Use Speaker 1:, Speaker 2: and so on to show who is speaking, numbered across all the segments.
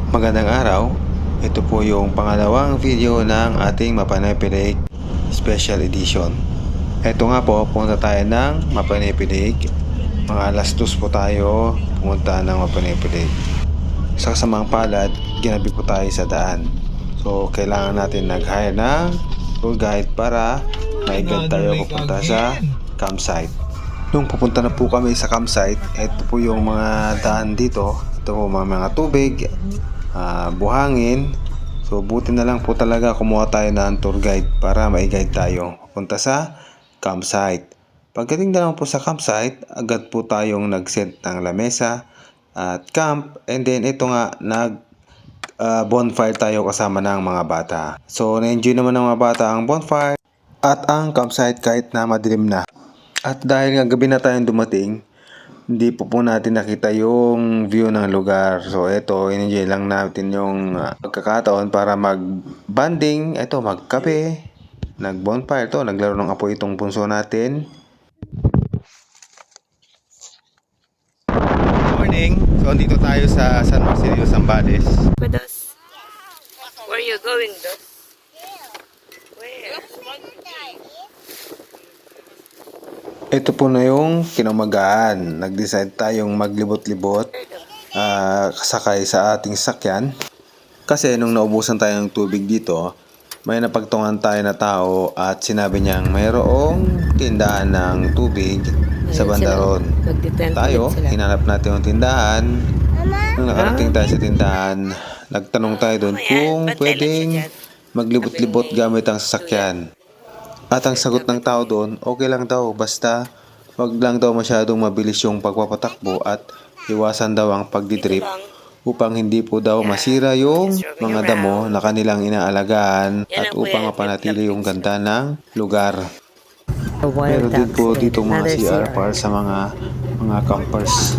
Speaker 1: Magandang araw. Ito po yung pangalawang video ng ating Mapanapilig Special Edition. Ito nga po, pumunta tayo ng Mapanapilig. Mga alas 2 po tayo pumunta ng Mapanapilig. Sa kasamang palad, ginabi po tayo sa daan. So, kailangan natin nag-hire ng tour guide para maigad tayo pupunta sa campsite. Nung pupunta na po kami sa campsite, ito po yung mga daan dito. Ito po mga tubig, buhangin. So buti na lang po talaga kumuha tayo ng tour guide para ma-guide tayo papunta sa campsite. Pagdating na lang po sa campsite, agad po tayong nag-set ng lamesa at camp, and then ito nga bonfire tayo kasama ng mga bata. So na-enjoy naman ng mga bata ang bonfire at ang campsite kahit na madilim na. At dahil nga gabi na tayong dumating, hindi po natin nakita yung view ng lugar. So ito, in-enjoy lang natin yung pagkakataon para mag-banding, ito, magkape, nag-bonfire to, naglaro ng apoy itong punso natin. Good morning. So dito tayo sa San Marcelino, Zambales.
Speaker 2: Where are you going, though? Where?
Speaker 1: Ito po na yung kinamagaan. Nag-decide tayong maglibot-libot kasakay sa ating sakyan. Kasi nung naubusan tayo ng tubig dito, may napagtungan tayo na tao at sinabi niyang mayroong tindahan ng tubig sa bandaron. Tayo, hinanap natin yung tindahan. Nung nakarating tayo sa tindahan, nagtanong tayo doon kung pwedeng maglibot-libot gamit ang sasakyan. At ang sagot ng tao doon, okay lang daw, basta wag lang daw masyadong mabilis yung pagpapatakbo at iwasan daw ang pagdidrip upang hindi po daw masira yung mga damo na kanilang inaalagaan at upang mapanatili yung ganda ng lugar. Meron din po dito mga CR para sa mga campers.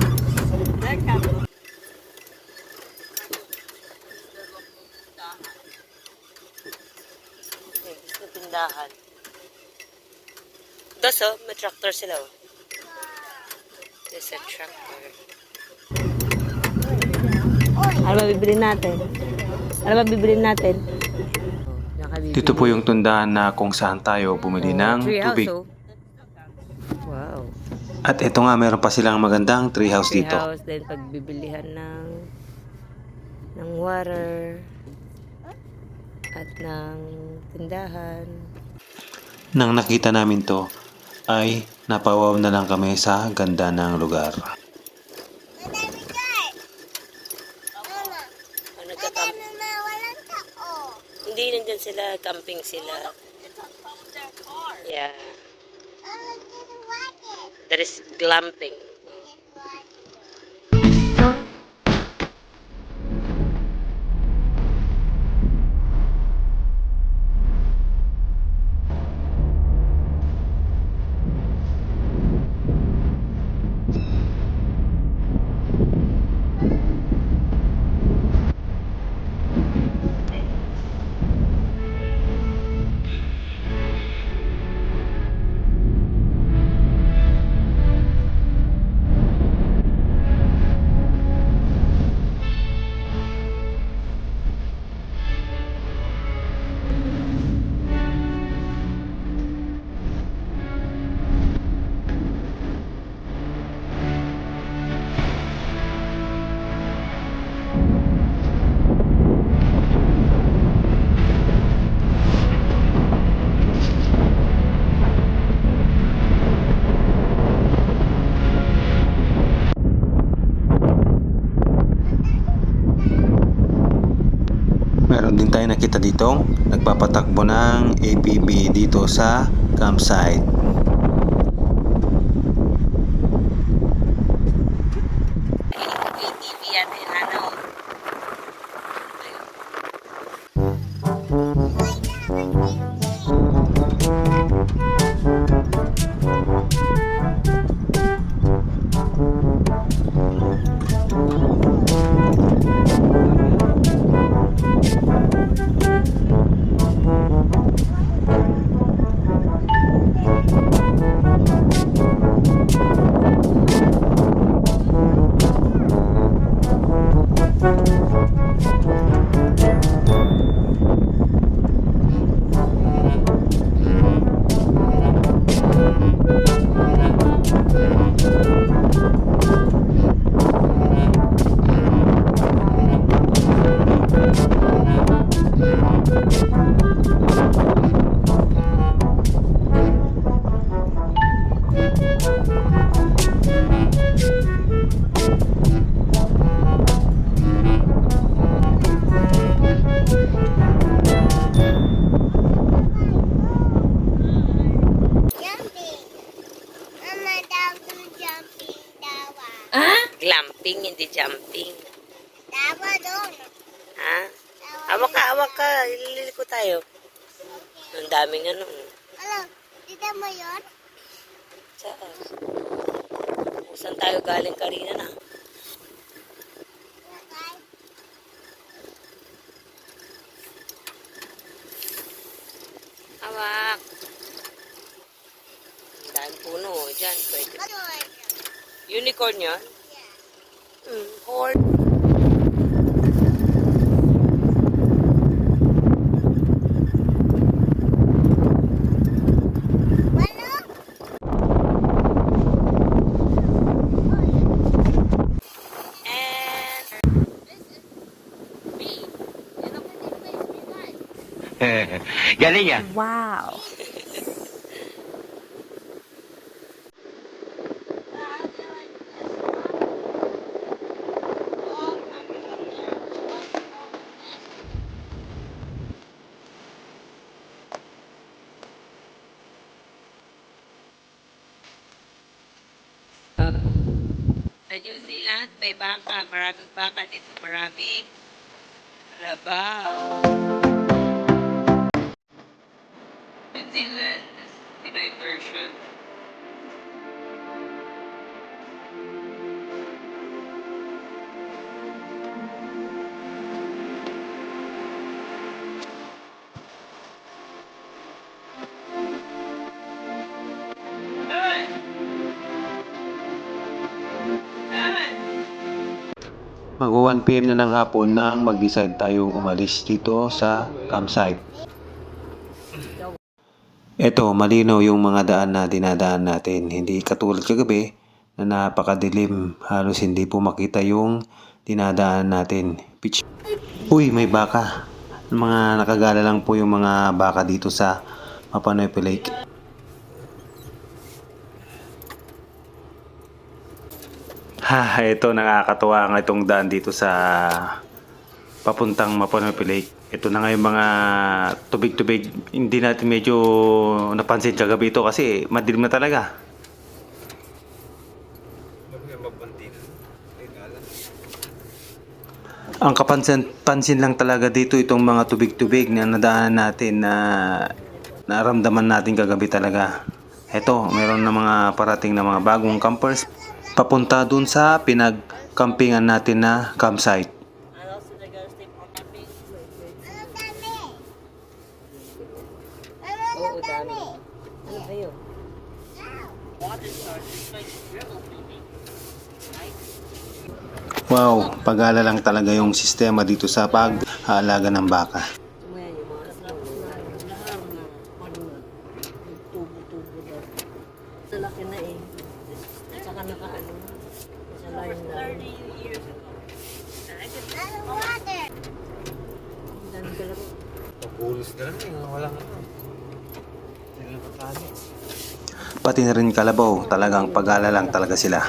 Speaker 2: Tindahan. Dos, may tractor sila. There's a tractor. Ano ba bibili natin?
Speaker 1: Dito po yung tundahan na kung saan tayo bumili ng tubig.
Speaker 2: Wow.
Speaker 1: At ito nga, meron pa silang magandang treehouse dito.
Speaker 2: Treehouse din, pagbibilihan ng water at ng tindahan.
Speaker 1: Nang nakita namin to, ay napawaw na lang kami sa ganda ng lugar.
Speaker 2: Hindi, nandyan sila, camping sila. Yeah. That is glamping.
Speaker 1: Meron din tayo nakita dito, nagpapatakbo ng APB dito sa campsite.
Speaker 2: ATV yan, ano? Hawak ka. Ililiko tayo. Ang daming ano.
Speaker 3: Hello, tita mo yun?
Speaker 2: Saan? Saan tayo galing kanina na? Hawak. Ang daming puno. Diyan, pwede. Unicorn yun? Horn.
Speaker 4: Galing ya?
Speaker 3: Wow.
Speaker 2: Ayun sila, may baka, maraming baka dito, maraming kalabaw. New Zealand, Pinoy version.
Speaker 1: Mag 1 PM na ng hapon nang mag-decide tayong umalis dito sa campsite. Eto, malinaw yung mga daan na dinadaan natin. Hindi katulad kagabi na napakadilim. Halos hindi po makita yung dinadaan natin. Uy, may baka. Mga nakagala lang po yung mga baka dito sa Mapanoype Lake. Ha, ito nakakatuwa ang itong daan dito sa papuntang Mapanoype Lake. Ito na nga yung mga tubig-tubig. Hindi natin medyo napansin kagabi ito kasi madilim na talaga. Ang kapansin lang talaga dito itong mga tubig-tubig na nadaanan natin na naramdaman natin kagabi talaga. Ito, meron na mga parating na mga bagong campers papunta dun sa pinagkampingan natin na campsite.
Speaker 2: Oo, dami. Ano kayo?
Speaker 1: Wow, pag-ala lang talaga yung sistema dito sa pag-aalaga ng baka.
Speaker 2: Tumayan yung mga tubo-tubo daw. Lalaki na eh. At saka nakaano. Sa line na. Ang dami kalaro.
Speaker 4: Pulos na lang walang ano.
Speaker 1: Pati na rin kalabaw, talagang pag-ala lang talaga sila.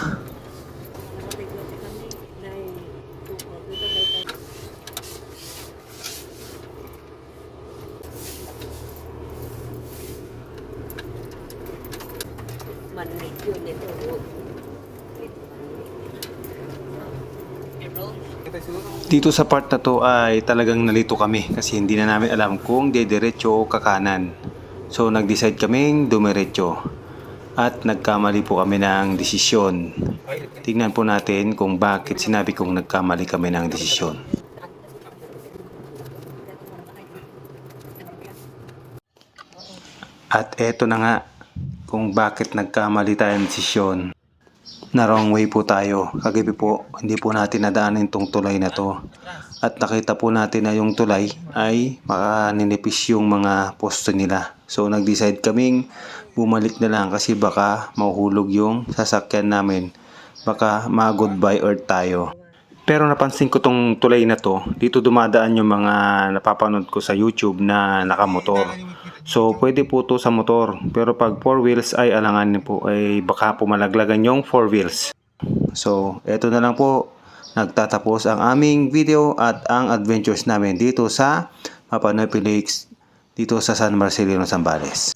Speaker 2: Manmit yun ito.
Speaker 1: Dito sa part na to ay talagang nalito kami kasi hindi na namin alam kung dediretso o kakanan. So nag-decide kaming dumiretso at nagkamali po kami ng desisyon. Tingnan po natin kung bakit sinabi kong nagkamali kami ng desisyon. At eto na nga kung bakit nagkamali tayo ng desisyon. Na wrong way po tayo. Kagabi po, hindi po natin nadaanin itong tulay na to. At nakita po natin na yung tulay ay makaninipis yung mga posto nila. So nag-decide kaming bumalik na lang kasi baka mahuhulog yung sasakyan namin. Baka ma-goodbye earth tayo. Pero napansin ko tong tulay na to, dito dumadaan yung mga napapanood ko sa YouTube na nakamotor. So pwede po to sa motor, pero pag 4 wheels ay alangan po ay baka pumalaglagan yung 4 wheels. So eto na lang po, nagtatapos ang aming video at ang adventures namin dito sa Mapanoype Lakes dito sa San Marcelino, Zambales.